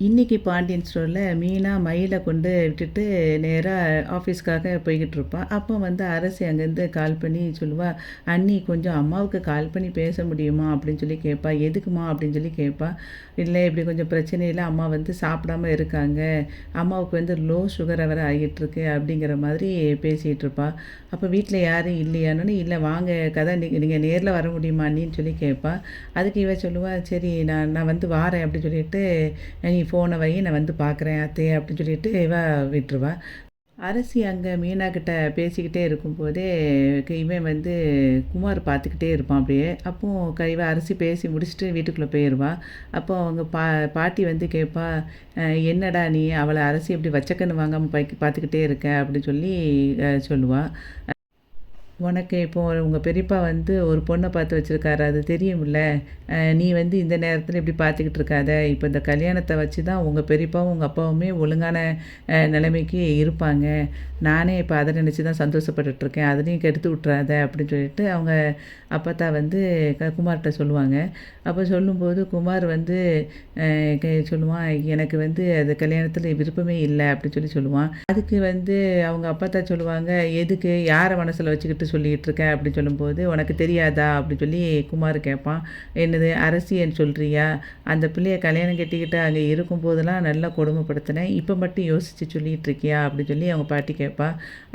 இன்னைக்கு பாண்டியன் ஸ்டோரில் மீனா மயில கொண்டு விட்டுட்டு நேராக ஆஃபீஸ்க்காக போய்கிட்டு இருப்பா. அப்போ வந்து அரசி அங்கேருந்து கால் பண்ணி சொல்லுவா, அண்ணி கொஞ்சம் அம்மாவுக்கு கால் பண்ணி பேச முடியுமா அப்படின்னு சொல்லி கேட்பா. எதுக்குமா அப்படின்னு சொல்லி கேட்பா. இல்லை இப்படி கொஞ்சம் பிரச்சனையில் அம்மா வந்து சாப்பிடாம இருக்காங்க, அம்மாவுக்கு வந்து லோ சுகர் வர ஆகிட்டுருக்கு அப்படிங்கிற மாதிரி பேசிகிட்டு இருப்பா. அப்போ வீட்டில் யாரும் இல்லையானு, இல்லை வாங்க கதை நீங்கள் நேரில் வர முடியுமா அண்ணின்னு சொல்லி கேட்பா. அதுக்கு இவ சொல்லுவா, சரி நான் நான் வந்து வாரேன் அப்படின்னு சொல்லிட்டு, நீ ஃபோனை வை நான் வந்து பார்க்குறேன் அத்தையே அப்படின்னு சொல்லிட்டு இவ விட்டுருவா. அரசி அங்கே மீனா கிட்ட பேசிக்கிட்டே இருக்கும்போதே இவன் வந்து குமார் பார்த்துக்கிட்டே இருப்பான் அப்படியே. அப்போ இவ அரசி பேசி முடிச்சுட்டு வீட்டுக்குள்ளே போயிடுவா. அப்போ அவங்க பாட்டி வந்து கேட்பா, என்னடா நீ அவளை அரசி எப்படி வச்சக்கன்னு வாங்காமல் பார்த்துக்கிட்டே இருக்க அப்படின்னு சொல்லி சொல்லுவா. உனக்கு இப்போ உங்கள் பெரியப்பா வந்து ஒரு பொண்ணை பார்த்து வச்சுருக்காரு, அது தெரியும்ல. நீ வந்து இந்த நேரத்தில் இப்படி பார்த்துக்கிட்டு இருக்காத. இப்போ இந்த கல்யாணத்தை வச்சு தான் உங்கள் பெரியப்பாவும் உங்கள் அப்பாவுமே ஒழுங்கான நிலைமைக்கு இருப்பாங்க. நானே இப்போ அதை நினச்சி தான் சந்தோஷப்பட்டுட்ருக்கேன், அதுலேயும் கெடுத்து விட்றாத அப்படின்னு சொல்லிட்டு அவங்க அப்பத்தா வந்து குமார்கிட்ட சொல்லுவாங்க. அப்போ சொல்லும்போது குமார் வந்து சொல்லுவான், எனக்கு வந்து அது கல்யாணத்தில் விருப்பமே இல்லை அப்படின்னு சொல்லி சொல்லுவான். அதுக்கு வந்து அவங்க அப்பத்தா சொல்லுவாங்க, எதுக்கு யாரை மனசில் வச்சுக்கிட்டு சொல்லிகிட்டு இருக்க அப்படின்னு சொல்லும்போது, உனக்கு தெரியாதா அப்படின்னு சொல்லி குமார் கேட்பான். என்னது அரசியன்னு சொல்கிறியா? அந்த பிள்ளைய கல்யாணம் கட்டிக்கிட்டு அங்கே இருக்கும்போதெல்லாம் நல்லா கொடுமைப்படுத்தினேன், இப்போ மட்டும் யோசித்து சொல்லிகிட்டு இருக்கியா அப்படின்னு சொல்லி அவங்க பாட்டி கேட்பா.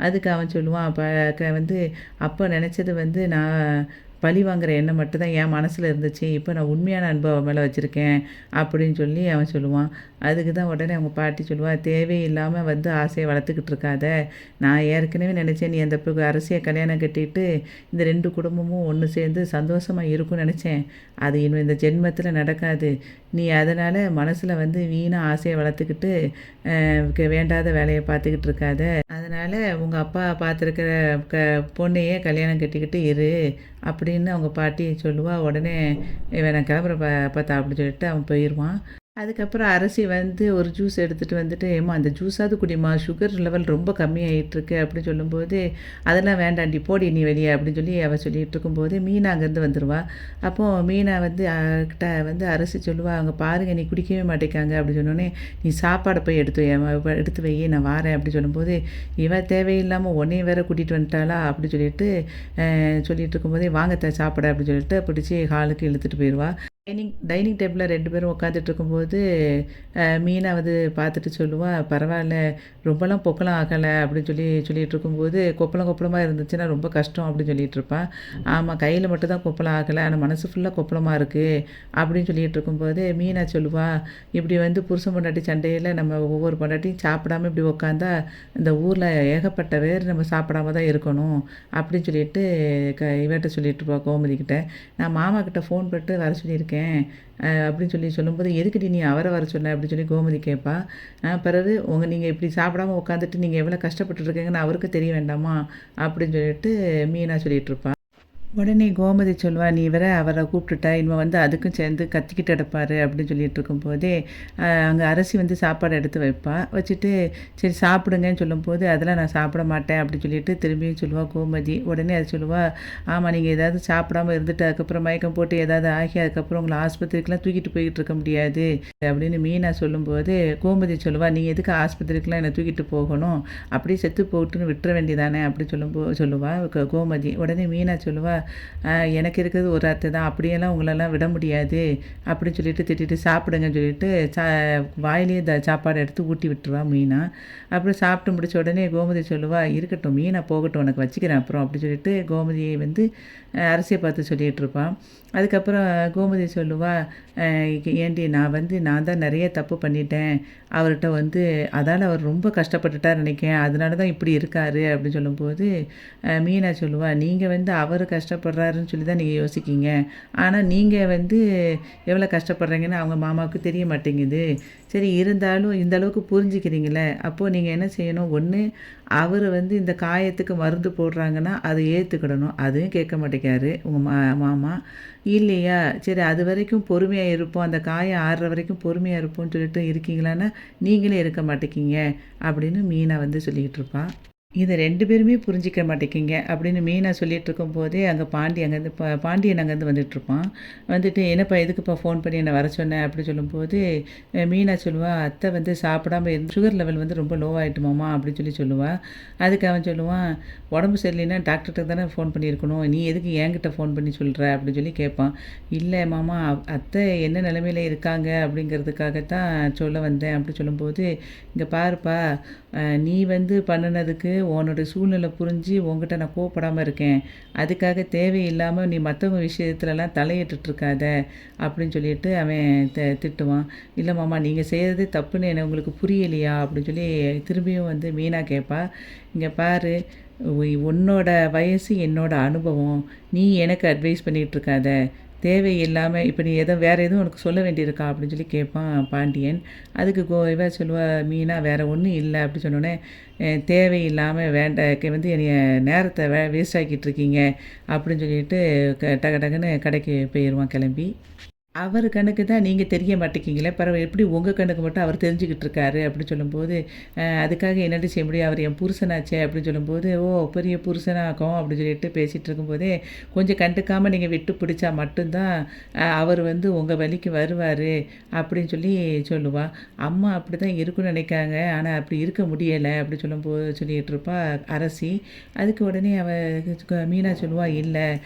அதுக்கு அவன் சொல்லுவான், அப்போ வந்து அப்போ நினச்சது வந்து நான் பழி வாங்குற எண்ணம் மட்டும்தான் என் மனசில் இருந்துச்சு, இப்போ நான் உண்மையான அன்பு அவன் மேலே வச்சுருக்கேன் அப்படின்னு சொல்லி அவன் சொல்லுவான். அதுக்கு தான் உடனே அவங்க பாட்டி சொல்லுவா, தேவையில்லாமல் வந்து ஆசையை வளர்த்துக்கிட்டு இருக்காத. நான் ஏற்கனவே நினச்சேன் நீ அந்த அரசியை கல்யாணம் கட்டிட்டு இந்த 2 குடும்பமும் ஒன்று சேர்ந்து சந்தோஷமாக இருக்கும்னு நினச்சேன். அது இன்னும் இந்த ஜென்மத்தில் நடக்காது. நீ அதனால் மனசில் வந்து வீணாக ஆசையை வளர்த்துக்கிட்டு வேண்டாத வேலையை பார்த்துக்கிட்டு இருக்காத. அதனால் உங்கள் அப்பா பார்த்துருக்கிற பொண்ணையே கல்யாணம் கட்டிக்கிட்டு இரு அப்படின்னு அவங்க பாட்டி சொல்லுவா. உடனே இவன் நான் கிளம்புற பார்த்தா அப்படின்னு சொல்லிட்டு அவன் போயிடுவான். அதுக்கப்புறம் அரசி வந்து ஒரு ஜூஸ் எடுத்துகிட்டு வந்துட்டு, ஏம்மா அந்த ஜூஸாவது குடிமா, சுகர் லெவல் ரொம்ப கம்மியாகிட்டுருக்கு அப்படின்னு சொல்லும்போது, அதெல்லாம் வேண்டாண்டி போடி நீ வெளியே அப்படின்னு சொல்லி அவள் சொல்லிகிட்டு இருக்கும்போது மீனா அங்கேருந்து வந்துடுவா. அப்போது மீனா வந்து கிட்ட வந்து அரசி சொல்லுவா, அங்கே பாருங்கள் நீ குடிக்கவே மாட்டேக்காங்க அப்படின்னு சொன்னோடனே, நீ சாப்பாடை போய் எடுத்து வை நான் வாரேன் அப்படின்னு சொல்லும்போது, இவன் தேவையில்லாமல் உன்னையும் வேற கூட்டிகிட்டு வந்துட்டாளா அப்படின்னு சொல்லிட்டு இருக்கும்போதே, வாங்க சாப்பிட அப்படின்னு சொல்லிட்டு பிடிச்சி ஹாலுக்கு இழுத்துட்டு போயிடுவா. டைனிங் டேபிளில் 2 பேரும் உட்காந்துட்டு இருக்கும்போது மீனா வந்து பார்த்துட்டு சொல்லுவா, பரவாயில்ல ரொம்பலாம் பொக்கலாம் ஆகலை அப்படின்னு சொல்லிகிட்டு இருக்கும்போது, கொப்பளமாக இருந்துச்சுன்னா ரொம்ப கஷ்டம் அப்படின்னு சொல்லிகிட்டு இருப்பாள். ஆமாம் கையில் மட்டும் தான் கொப்பளம் ஆகலை, ஆனால் மனசு ஃபுல்லாக கொப்பளமாக இருக்குது அப்படின்னு சொல்லிகிட்டு இருக்கும்போது மீனா சொல்லுவா, இப்படி வந்து புருஷன் பொண்டாட்டி சண்டையில் நம்ம ஒவ்வொரு பொண்டாட்டியும் சாப்பிடாம இப்படி உட்காந்தா இந்த ஊரில் ஏகப்பட்ட பேர் நம்ம சாப்பிடாம தான் இருக்கணும் அப்படின்னு சொல்லிட்டு இவர்கிட்ட சொல்லிட்டு இருப்பா கோமதிக்கிட்ட. நான் மாமா கிட்ட ஃபோன் பண்ணிட்டு வர சொல்லியிருக்கேன் அப்படின்னு சொல்லும்போது, எதுக்குடி நீ அவரை வர சொன்ன அப்படின்னு சொல்லி கோமதி கேட்பா. பிறகு நீங்கள் இப்படி சாப்பிடாம உட்காந்துட்டு நீங்கள் எவ்வளோ கஷ்டப்பட்டுருக்கீங்கன்னு அவருக்கு தெரிய வேண்டாமா அப்படின்னு சொல்லிட்டு மீனா சொல்லிகிட்டு இருப்பா. உடனே கோமதி சொல்லுவா, நீ வேற அவரை கூப்பிட்டுட்டா இனிமே வந்து அதுக்கும் சேர்ந்து கத்திக்கிட்டு கிடப்பாரு அப்படின்னு சொல்லிட்டு இருக்கும்போதே அங்கே அரசி வந்து சாப்பாடு எடுத்து வைப்பா. வச்சுட்டு சரி சாப்பிடுங்கன்னு சொல்லும்போது, அதெல்லாம் நான் சாப்பிட மாட்டேன் அப்படின்னு சொல்லிட்டு திரும்பியும் சொல்லுவாள் கோமதி. உடனே அது சொல்லுவாள், ஆமாம் நீங்கள் ஏதாவது சாப்பிடாமல் இருந்துட்டு அதுக்கப்புறம் மயக்கம் போட்டு ஏதாவது ஆகி அதுக்கப்புறம் உங்களை ஆஸ்பத்திரிக்கெலாம் தூக்கிட்டு போய்கிட்டு இருக்க முடியாது அப்படின்னு மீனா சொல்லும்போது, கோமதி சொல்லுவா, நீ எதுக்கு ஆஸ்பத்திரிக்கெலாம் என்னை தூக்கிட்டு போகணும், அப்படியே செத்து போட்டுன்னு விட்டுற வேண்டியதானே அப்படின்னு சொல்லுவா கோமதி. உடனே மீனா சொல்லுவா, எனக்கு இருக்கிறது ஒரு அத்தை தான், அப்படியெல்லாம் உங்களெல்லாம் விட முடியாது அப்படின்னு சொல்லிட்டு திட்டிட்டு சாப்பிடுங்கன்னு சொல்லிட்டு வாயிலேயே சாப்பாடு எடுத்து ஊட்டி விட்டுருவா மீனா. அப்புறம் சாப்பிட்டு முடிச்ச உடனே கோமதி சொல்லுவா, இருக்கட்டும் மீனா போகட்டும் உனக்கு வச்சுக்கிறேன் அப்புறம் அப்படி சொல்லிட்டு கோமதியை வந்து அரசியை பார்த்து சொல்லிகிட்டு இருப்பான். அதுக்கப்புறம் கோமதி சொல்லுவா, ஏண்டி நான் தான் நிறைய தப்பு பண்ணிட்டேன், அவர்கிட்ட வந்து அதால் அவர் ரொம்ப கஷ்டப்பட்டுட்டார் நினைக்கிறேன், அதனால தான் இப்படி இருக்காரு அப்படின்னு சொல்லும்போது மீனா சொல்லுவா, நீங்கள் வந்து அவர் கஷ்டப்படுறாருன்னு சொல்லி தான் நீங்கள் யோசிக்கிங்க, ஆனால் நீங்கள் வந்து எவ்வளோ கஷ்டப்படுறீங்கன்னு அவங்க மாமாவுக்கு தெரிய மாட்டேங்குது. சரி இருந்தாலும் இந்த அளவுக்கு புரிஞ்சுக்கிறீங்களே, அப்போது நீங்கள் என்ன செய்யணும், ஒன்று அவர் வந்து இந்த காயத்துக்கு மருந்து போடுறாங்கன்னா அதை ஏற்றுக்கிடணும், அதுவும் கேட்க மாட்டேங்காரு உங்கள் மாமா. இல்லையா சரி அது வரைக்கும் பொறுமையாக இருப்போம், அந்த காயம் ஆறுற வரைக்கும் பொறுமையாக இருப்போம்னு சொல்லிட்டு இருக்கீங்களான்னா நீங்களே இருக்க மாட்டேங்கிங்க அப்படின்னு மீனா வந்து சொல்லிக்கிட்டு இருப்பாள். இத 2 பேருமே புரிஞ்சிக்க மாட்டேங்கிறீங்க அப்படின்னு மீனா சொல்லிட்டு இருக்கும்போதே, அங்க பாண்டி அங்கேருந்து பாண்டியன் அங்கேருந்து வந்துட்டுருப்பான். வந்துட்டு, "என்னப்பா எதுக்குப்பா ஃபோன் பண்ணி என்ன வர சொன்ன?" அப்படி சொல்லும்போது, மீனா சொல்லுவா, "அத்தை வந்து சாப்பிடாம இருந்து சுகர் லெவல் வந்து ரொம்ப லோ ஆயிட்டுமாம்மா" அப்படின்னு சொல்லுவா. அதுக்கு அவன் சொல்லுவான், "உடம்பு சரியில்லைன்னா டாக்டர்ட்ட தானே ஃபோன் பண்ணியிருக்கணும். நீ எதுக்கு என்கிட்ட ஃபோன் பண்ணி சொல்ற?" அப்படின்னு சொல்லி கேட்பான். "இல்ல மாமா, அத்தை என்ன நிலைமையில இருக்காங்க அப்படிங்கிறதுக்காக தான் சொல்ல வந்தேன்" அப்படி சொல்லும்போது, "இங்க பாருப்பா, நீ வந்து பண்ணுனதுக்கு உன்னோட சூழ்நிலை புரிஞ்சு உன்கிட்ட நான் கோவப்படாம இருக்கேன். அதுக்காக தேவையில்லாம நீ மத்தவங்க விஷயத்துலலாம் தலையிட்டுட்டு இருக்காத" அப்படின்னு சொல்லிட்டு அவன் திட்டுவான். "இல்ல மாமா, நீங்க செய்றதே தப்புன்னு உங்களுக்கு புரியலையா?" அப்படின்னு சொல்லி திரும்பியும் வந்து மீனா கேட்பா. "இங்க பாரு, உன்னோட வயசு என்னோட அனுபவம். நீ எனக்கு அட்வைஸ் பண்ணிட்டு இருக்காத. தேவையில்லாம இப்ப நீ வேற எதுவும் உனக்கு சொல்ல வேண்டியிருக்கா?" அப்படின்னு சொல்லி கேட்பான் பாண்டியன். அதுக்கு இவ சொல்லுவா, மீனா, "வேற ஒண்ணும் இல்ல" அப்படி சொன்னோனே, தேவையில்லாம வந்து என்னைய நேரத்த வேஸ்ட் ஆக்கிட்டு இருக்கீங்க" அப்படின்னு சொல்லிட்டு டக டகுன்னு கடைக்கு போயிருவான் கிளம்பி. அவரு கண்ணுக்கு தான் நீங்க தெரிய மாட்டேங்கிறீங்களே! எப்படி உங்க கண்ணுக்கு மட்டும் அவர் தெரிஞ்சுக்கிட்டு இருக்காரு அப்டி சொல்லும்போது, அதுக்காக என்னடி செய்ய முடியும்? அவர் என் புருஷனாச்சே அப்டின்னு சொல்லும்போது, "ஓ! பெரிய புருஷனாக்கும்" அப்டி சொல்லிட்டு பேசிட்டு இருக்கும்போதே, கொஞ்சம் கண்டுக்காம நீங்க விட்டு பிடிச்சா மட்டும் தான் அவர் வந்து உங்க வழிக்கு வருவாரு அப்டின்னு சொல்லி சொல்லுவா. அம்மா அப்டிதான் இருக்குன்னு நெனைக்காங்க. ஆனா அப்டி இருக்க முடியல அப்டி சொல்லிட்டு இருப்பா அரசி. அதுக்கு உடனே மீனா சொல்லுவா, "இல்ல,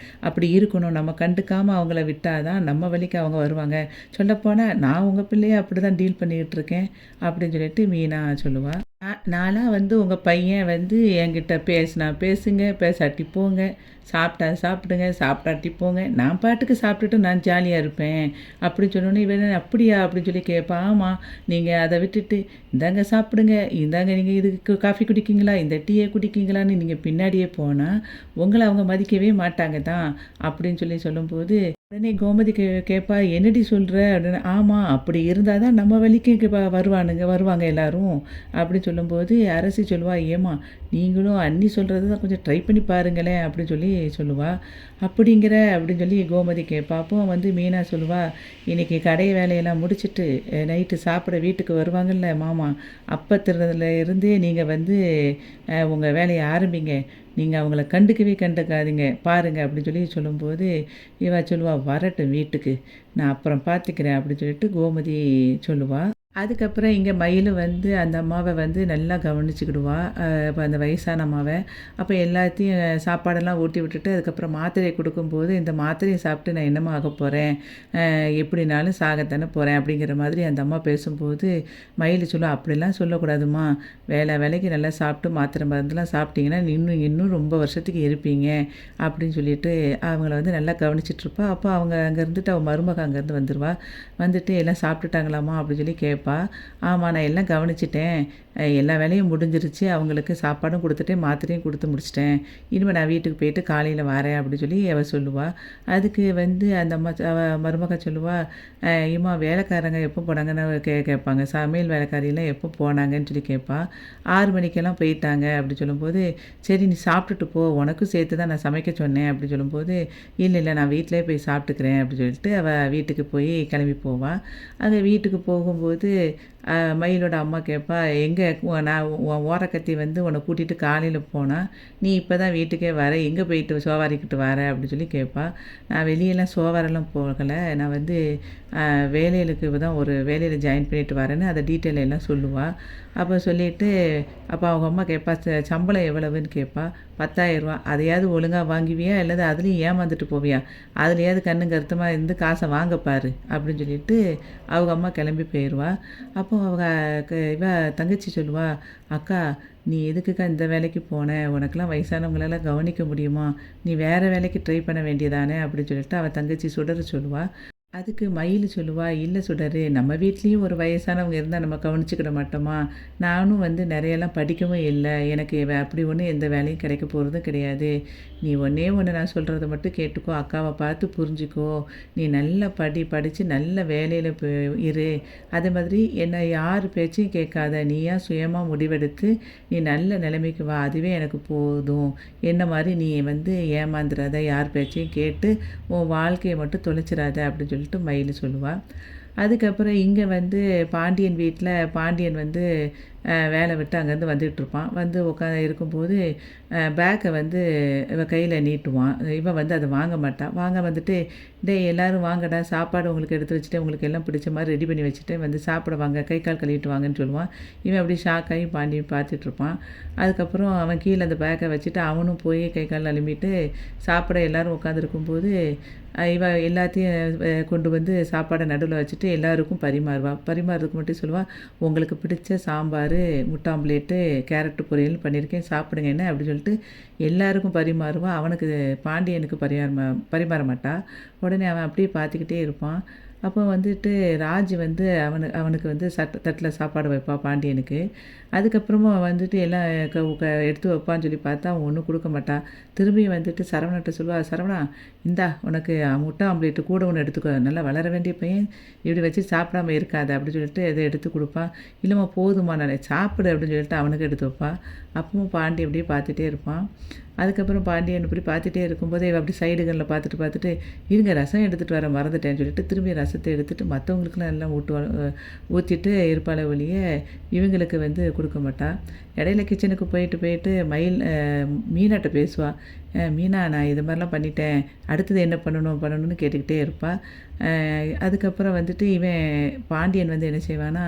அப்டி இருக்கணும். நம்ம கண்டுக்காம அவங்கள விட்டா தான் நம்ம வழிக்கு அவங்க வருவாங்க. சொல்லப்போனா நான் உங்க பிள்ளைய அப்படிதான் டீல் பண்ணிக்கிட்டு இருக்கேன்" அப்படின்னு சொல்லிட்டு மீனா சொல்லுவா. நான்லாம் வந்து உங்க பையன் வந்து என்கிட்ட பேசினா பேசுங்க, பேசாட்டி போங்க. சாப்பிட்டா சாப்பிடுங்க, சாப்பிடாட்டி போங்க. நான் பாட்டுக்கு சாப்பிட்டுட்டு நான் ஜாலியா இருப்பேன். அப்படின்னு சொன்னோனே, இவன் "அப்படியா?" அப்படின்னு சொல்லி கேட்பான். ஆமா. நீங்க அத விட்டுட்டு, "இந்தாங்க சாப்பிடுங்க. இந்தாங்க நீங்க இதுக்கு காஃபி குடிக்கீங்களா? இந்த டீய குடிக்கீங்களான்னு" நீங்க பின்னாடியே போனா, உங்கள அவங்க மதிக்கவே மாட்டாங்க தான். அப்படின்னு சொல்லும்போது, உடனே கோமதி கேட்பா, "என்னடி சொல்ற?" அப்படின்னு. "ஆமா, அப்படி இருந்தா தான் நம்ம வழிக்கு வருவாங்க எல்லாரும்" அப்படின்னு சொல்லும்போது, அரசி சொல்லுவா, "ஏம்மா, நீங்களும் அண்ணி சொல்றது தான் கொஞ்சம் ட்ரை பண்ணி பாருங்களேன்" அப்படின்னு சொல்லி சொல்லுவா. "அப்படிங்கிற?" அப்படின்னு சொல்லி கோமதி கேட்பா. அப்போ வந்து மீனா சொல்லுவா, "இன்னைக்கு கடை வேலையெல்லாம் முடிச்சுட்டு நைட்டு சாப்பிட வீட்டுக்கு வருவாங்கல்ல மாமா, அப்பத்துறதுல இருந்தே நீங்க வந்து உங்க வேலைய ஆரம்பிங்க. நீங்க அவங்கள கண்டுக்காதீங்க. பாருங்க" அப்படின்னு சொல்லி சொல்லும்போது, இவ சொல்லுவா, "வரட்டும் வீட்டுக்கு. நான் அப்புறம் பார்த்துக்கிறேன்" அப்படின்னு சொல்லிட்டு கோமதி சொல்லுவா. அதுக்கப்புறம் இங்க மயிலு வந்து அந்த அம்மாவ வந்து நல்லா கவனிச்சுக்கிடுவா. அப்ப அந்த வயசான அம்மாவ. அப்ப எல்லாத்தையும் சாப்பாடெல்லாம் ஊட்டி விட்டுட்டு, அதுக்கப்புறம் மாத்திரைய குடுக்கும்போது, "இந்த மாத்திரைய சாப்பிட்டு நான் என்னம்மா ஆகப்போறேன்? எப்படினாலும் சாகத்தானே போறேன்" அப்படிங்கிற மாதிரி அந்த அம்மா பேசும்போது, மயிலு சொல்லும், "அப்படிலாம் சொல்லக்கூடாதும்மா. வேளைக்கு நல்லா சாப்பிட்டு மாத்திரை மருந்துலாம் சாப்பிட்டீங்கன்னா, இன்னும் இன்னும் ரொம்ப வருஷத்துக்கு இருப்பீங்க" அப்படின்னு சொல்லிட்டு அவங்கள வந்து நல்லா கவனிச்சிட்ருப்பா. அப்போ அவங்க அங்க இருந்துட்டு அவ மருமக அங்கேருந்து வந்துருவா. வந்துட்டு, "எல்லாம் சாப்பிட்டுட்டாங்களாம்மா?" அப்படின்னு சொல்லி கேட்பா. "ஆமா, நான் எல்லாம் கவனிச்சுட்டேன். எல்லா வேலையும் முடிஞ்சிருச்சு. அவங்களுக்கு சாப்பாடும் குடுத்துட்டேன், மாத்திரையும் குடுத்து முடிச்சுட்டேன். இனிமே நான் வீட்டுக்கு போயிட்டு காலையில வாரேன்" அப்படின்னு சொல்லி அவ சொல்லுவா. அதுக்கு வந்து அந்த அம்மா அவ மருமக சொல்லுவா, "ஏம்மா, வேலைக்காரங்க எப்போ போனாங்கன்னு" கேட்பாங்க. "சமையல் வேலைக்காரியெல்லாம் எப்போ போனாங்கன்னு" சொல்லி கேட்பா. "6 மணிக்கெல்லாம் போயிட்டாங்க" அப்படி சொல்லும்போது, "சரி, நீ சாப்பிட்டுட்டு போ. உனக்கும் சேர்த்து தான் நான் சமைக்க சொன்னேன்" அப்படி சொல்லும்போது, "இல்ல, நான் வீட்டிலேயே போய் சாப்பிட்டுக்கிறேன்" அப்படி சொல்லிட்டு அவ வீட்டுக்கு போய் கிளம்பி போவா. அங்க வீட்டுக்கு போகும்போது, மயிலோட அம்மா கேட்பா, "எங்க நான் உன் ஓரக்கத்தி வந்து உன்ன கூட்டிட்டு காலையில போனா, நீ இப்ப தான் வீட்டுக்கே வர. எங்க போயிட்டு சோவாரிக்கிட்டு வர?" அப்படின்னு சொல்லி கேட்பா. "நான் வெளியலாம் சோவாரெல்லாம் போகல. நான் வந்து வேலைகளுக்கு தான் ஒரு வேலையில ஜாயின் பண்ணிட்டு வரேன்னு" அத டீட்டெயில் எல்லாம் சொல்லுவா. அப்போ சொல்லிட்டு, அப்போ அவங்க அம்மா கேட்பா, சம்பளம் எவ்வளவுன்னு கேட்பா. "10,000." "அதையாவது ஒழுங்கா வாங்குவியா? இல்லது அதுலயும் ஏமாந்துட்டு போவியா? அதுலயாவது கண்ணும் கருத்துமா இருந்து காசை வாங்க பாரு" அப்படின்னு சொல்லிட்டு அவங்க அம்மா கிளம்பி போயிருவா. அப்போ அவங்க இவ தங்கச்சி சொல்லுவா, "அக்கா, நீ எதுக்குக்கா இந்த வேலைக்கு போன? உனக்கெல்லாம் வயசானவங்களெல்லாம் கவனிக்க முடியுமா? நீ வேற வேலைக்கு ட்ரை பண்ண வேண்டியதானே?" அப்படின்னு சொல்லிட்டு அவ தங்கச்சி சுடர் சொல்லுவா. அதுக்கு மயில் சொல்லுவா, "இல்ல சுடரு, நம்ம வீட்லேயும் ஒரு வயசானவங்க இருந்தால் நம்ம கவனிச்சுக்கிட மாட்டோமா? நானும் வந்து நிறையலாம் படிக்கவும் இல்லை. எனக்கு அப்படி ஒன்றும் எந்த வேலையும் கிடைக்க போகிறதும் கிடையாது. நீ ஒன்றே ஒன்று நான் சொல்கிறத மட்டும் கேட்டுக்கோ. அக்காவை பார்த்து புரிஞ்சுக்கோ. நீ நல்லா படித்து நல்ல வேலையில் இரு. அதே மாதிரி என்னை யார் பேச்சையும் கேட்காத. நீயா சுயமாக முடிவெடுத்து நீ நல்ல நிலைமைக்கு வா. அதுவே எனக்கு போதும். என்ன மாதிரி நீ வந்து ஏமாந்துடாத. யார் பேச்சையும் கேட்டு உன் வாழ்க்கையை மட்டும் தொலைச்சிடாத" அப்படின்னு சொல்லிட்டு மயில் சொல்லுவா. அதுக்கப்புறம் இங்கே வந்து பாண்டியன் வீட்டில் பாண்டியன் வந்து வேலை விட்டு அங்கேருந்து வந்துகிட்ருப்பான். வந்து இருக்கும்போது பேக்கை வந்து இவன் கையில் நீட்டுவான். இவன் வந்து அதை வாங்க மாட்டான். வாங்க வந்துட்டு, டேய் எல்லோரும் வாங்கடா, சாப்பாடு உங்களுக்கு எடுத்து வச்சுட்டு உங்களுக்கு எல்லாம் பிடிச்ச மாதிரி ரெடி பண்ணி வச்சுட்டு வந்து சாப்பிட வாங்க, கை கால் கழுவிட்டு வாங்கன்னு சொல்லுவான். இவன் அப்படி ஷாக்காகி பாண்டி பார்த்துட்ருப்பான். அதுக்கப்புறம் அவன் கீழே அந்த பேக்கை வச்சுட்டு அவனும் போய் கை கால் அலும்பிட்டு சாப்பிட எல்லோரும் உட்காந்துருக்கும்போது எல்லாத்தையும் கொண்டு வந்து சாப்பாடை நடுவில் வச்சுட்டு எல்லாருக்கும் பரிமாறுறதுக்கு மட்டும் சொல்லுவாள், உங்களுக்கு பிடிச்ச சாம்பார், முட்டை ஆம்லேட்டு, கேரட்டு பொரியல் பண்ணியிருக்கேன், சாப்பிடுங்க என்ன அப்படின்னு சொல்லிட்டு எல்லாருக்கும் பரிமாறுவான். அவனுக்கு பாண்டியனுக்கு பரிமாற மாட்டாள். உடனே அவன் அப்படியே பார்த்துக்கிட்டே இருப்பான். அப்போ வந்துட்டு ராஜ் வந்து அவனுக்கு வந்து தட்டில் சாப்பாடு வைப்பாள் பாண்டியனுக்கு. அதுக்கப்புறமா வந்துட்டு எல்லாம் எடுத்து வைப்பான்னு சொல்லி பார்த்தா அவன் ஒன்றும் கொடுக்க மாட்டான். திரும்பி வந்துட்டு சரவணன்ட்ட சொல்லுவாள், சரவணா இந்தா உனக்கு முட்டை ஆம்லேட்டு கூட ஒன்று எடுத்துக்கோ, நல்லா வளர வேண்டிய பையன், இப்படி வச்சு சாப்பிடாம இருக்காது அப்படின்னு சொல்லிட்டு எதை எடுத்து கொடுப்பான். இல்லைம்மா போதுமா நான் சாப்பிடு அப்படின்னு சொல்லிட்டு அவனுக்கு எடுத்து வைப்பான். அப்பவும் பாண்டி அப்படியே பார்த்துட்டே இருப்பான். அதுக்கப்புறம் பாண்டியன் இப்படி பார்த்துட்டே இருக்கும்போதே அப்படி சைடுகளில் பார்த்துட்டு இருங்க ரசம் எடுத்துகிட்டு வர மறந்துட்டேன்னு சொல்லிட்டு திரும்பி ரசத்தை எடுத்துகிட்டு மற்றவங்களுக்குலாம் எல்லாம் ஊற்றிட்டு இருப்பாள ஒழிய இவங்களுக்கு வந்து கொடுக்க மாட்டாள். இடையில கிச்சனுக்கு போயிட்டு மீனாட்ட பேசுவாள். மீனா நான் இது மாதிரிலாம் பண்ணிட்டேன், அடுத்தது என்ன பண்ணணும்னு கேட்டுக்கிட்டே இருப்பாள். அதுக்கப்புறம் வந்துட்டு இவன் பாண்டியன் வந்து என்ன செய்வான்னா,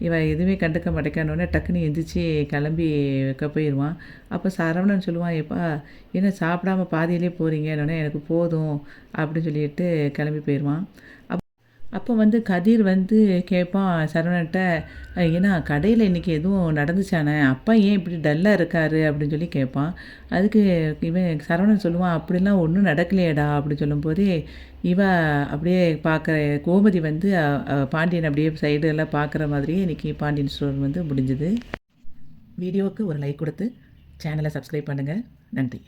இவன் எதுவுமே கண்டுக்க மாட்டேக்கானோடனே டக்குன்னு எந்திரிச்சு கிளம்பி போயிடுவான். அப்போ சரவணன் சொல்லுவான், எப்பா என்ன சாப்பிடாம பாதியிலே போகிறீங்கன்னொடனே எனக்கு போதும் அப்படின்னு சொல்லிட்டு கிளம்பி போயிடுவான். அப்போ வந்து கதிர் வந்து கேட்பான் சரவணன்ட்ட, ஏன்னா கடையில் இன்றைக்கி எதுவும் நடந்துச்சானே, அப்பா ஏன் இப்படி டல்லாக இருக்காரு அப்படின்னு சொல்லி கேட்பான். அதுக்கு இவன் சரவணன் சொல்லுவான், அப்படிலாம் ஒன்றும் நடக்கலையேடா அப்படின்னு சொல்லும்போதே அப்படியே பார்க்குற கோமதி வந்து பாண்டியன் அப்படியே சைடெல்லாம் பார்க்குற மாதிரியே இன்றைக்கி பாண்டியன் ஸ்டோர் வந்து முடிஞ்சுது. வீடியோவுக்கு ஒரு லைக் கொடுத்து சேனலை சப்ஸ்கிரைப் பண்ணுங்கள். நன்றி.